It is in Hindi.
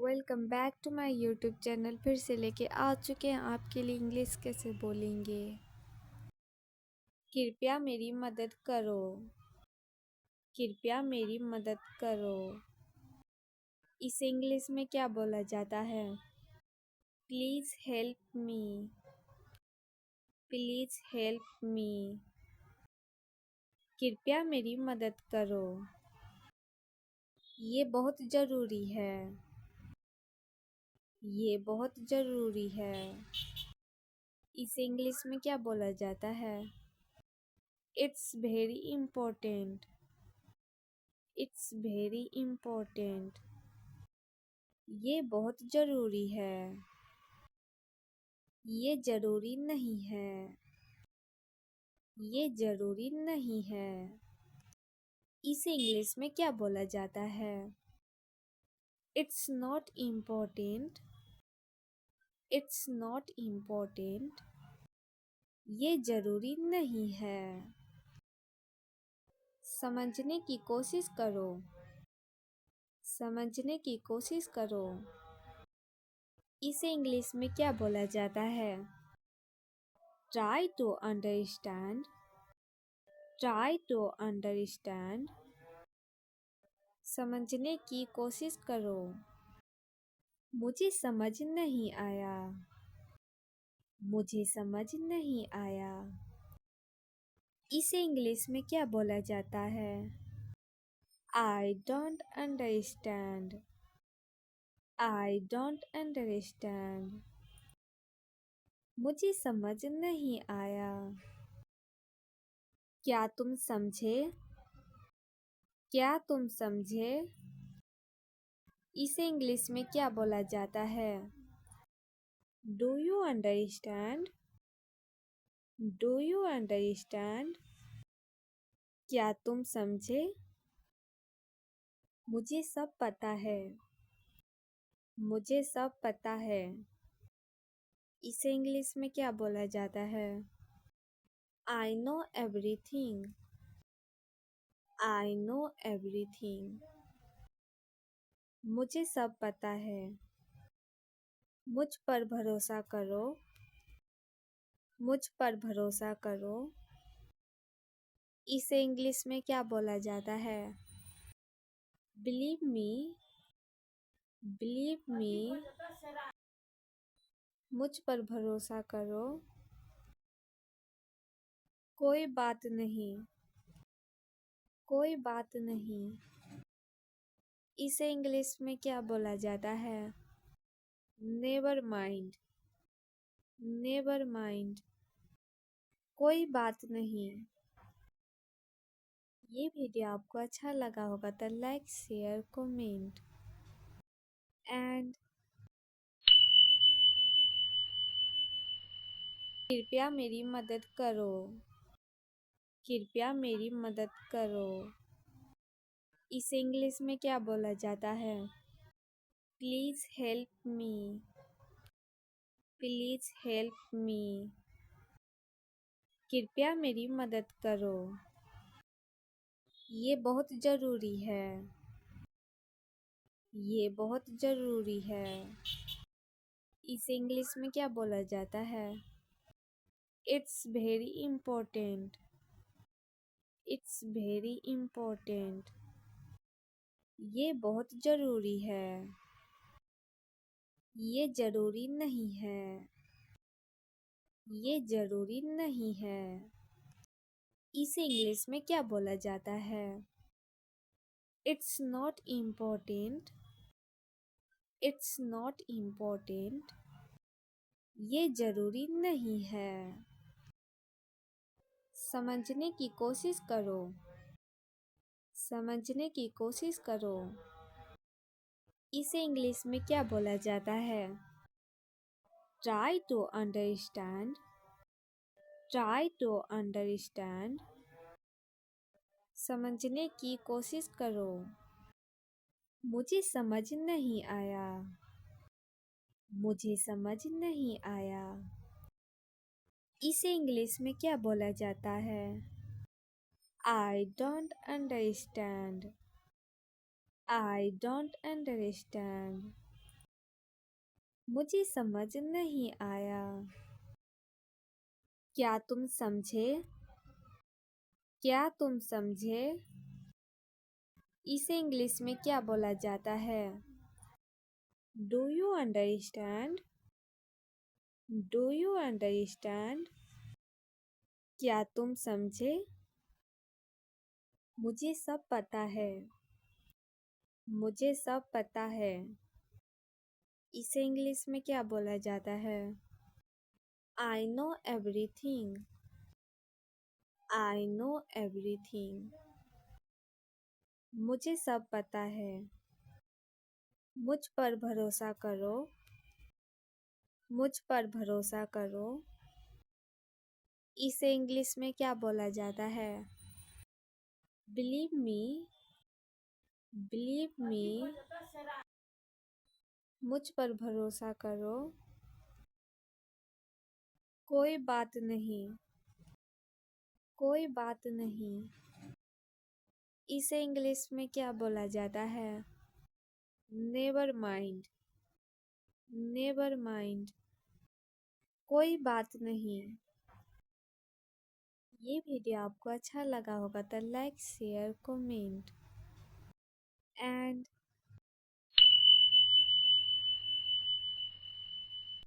Welcome back to my YouTube channel. फिर से लेके आ चुके हैं आपके लिए इंग्लिश कैसे बोलेंगे। कृपया मेरी मदद करो। कृपया मेरी मदद करो। इसे इंग्लिश में क्या बोला जाता है? Please help me. Please help me. कृपया मेरी मदद करो। ये बहुत ज़रूरी है। ये बहुत ज़रूरी है। इसे इंग्लिश में क्या बोला जाता है? It's very important. It's very important. ये बहुत ज़रूरी है। ये ज़रूरी नहीं है। ये ज़रूरी नहीं है। इसे इंग्लिश में क्या बोला जाता है? It's not important. It's not important. ये ज़रूरी नहीं है। समझने की कोशिश करो। समझने की कोशिश करो। इसे इंग्लिश में क्या बोला जाता है? Try to understand. Try to understand. समझने की कोशिश करो। मुझे समझ नहीं आया। मुझे समझ नहीं आया। इसे इंग्लिश में क्या बोला जाता है? I don't understand. I don't understand. मुझे समझ नहीं आया। क्या तुम समझे? क्या तुम समझे? इसे इंग्लिश में क्या बोला जाता है? Do you understand? Do you understand? क्या तुम समझे? मुझे सब पता है। मुझे सब पता है। इसे इंग्लिश में क्या बोला जाता है? I know everything. I know everything. मुझे सब पता है। मुझ पर भरोसा करो। मुझ पर भरोसा करो। इसे इंग्लिश में क्या बोला जाता है? Believe me. Believe me. मुझ पर भरोसा करो। कोई बात नहीं। कोई बात नहीं। इसे इंग्लिश में क्या बोला जाता है? Never mind. Never mind. कोई बात नहीं। ये वीडियो आपको अच्छा लगा होगा तो लाइक शेयर कमेंट एंड कृपया मेरी मदद करो। कृपया मेरी मदद करो। इसे इंग्लिश में क्या बोला जाता है? Please help me. Please help me. कृपया मेरी मदद करो। ये बहुत ज़रूरी है। ये बहुत ज़रूरी है। इसे इंग्लिश में क्या बोला जाता है? It's very important. It's very important. ये बहुत ज़रूरी है। ये ज़रूरी नहीं है। ये ज़रूरी नहीं है। इसे इंग्लिश में क्या बोला जाता है? It's not important. It's not important. ये ज़रूरी नहीं है। समझने की कोशिश करो। समझने की कोशिश करो। इसे इंग्लिश में क्या बोला जाता है? Try to understand. Try to understand. समझने की कोशिश करो। मुझे समझ नहीं आया। मुझे समझ नहीं आया। इसे इंग्लिश में क्या बोला जाता है? I don't understand. I don't understand. मुझे समझ नहीं आया। क्या तुम समझे? क्या तुम समझे? इसे इंग्लिश में क्या बोला जाता है? Do you understand? Do you understand? क्या तुम समझे? मुझे सब पता है। मुझे सब पता है। इसे इंग्लिश में क्या बोला जाता है? I know everything. I know everything. मुझे सब पता है। मुझ पर भरोसा करो। मुझ पर भरोसा करो। इसे इंग्लिश में क्या बोला जाता है? Believe me. Believe me. मुझ पर भरोसा करो। कोई बात नहीं। कोई बात नहीं। इसे इंग्लिश में क्या बोला जाता है? Never mind. Never mind. कोई बात नहीं। ये वीडियो आपको अच्छा लगा होगा तो लाइक शेयर कमेंट एंड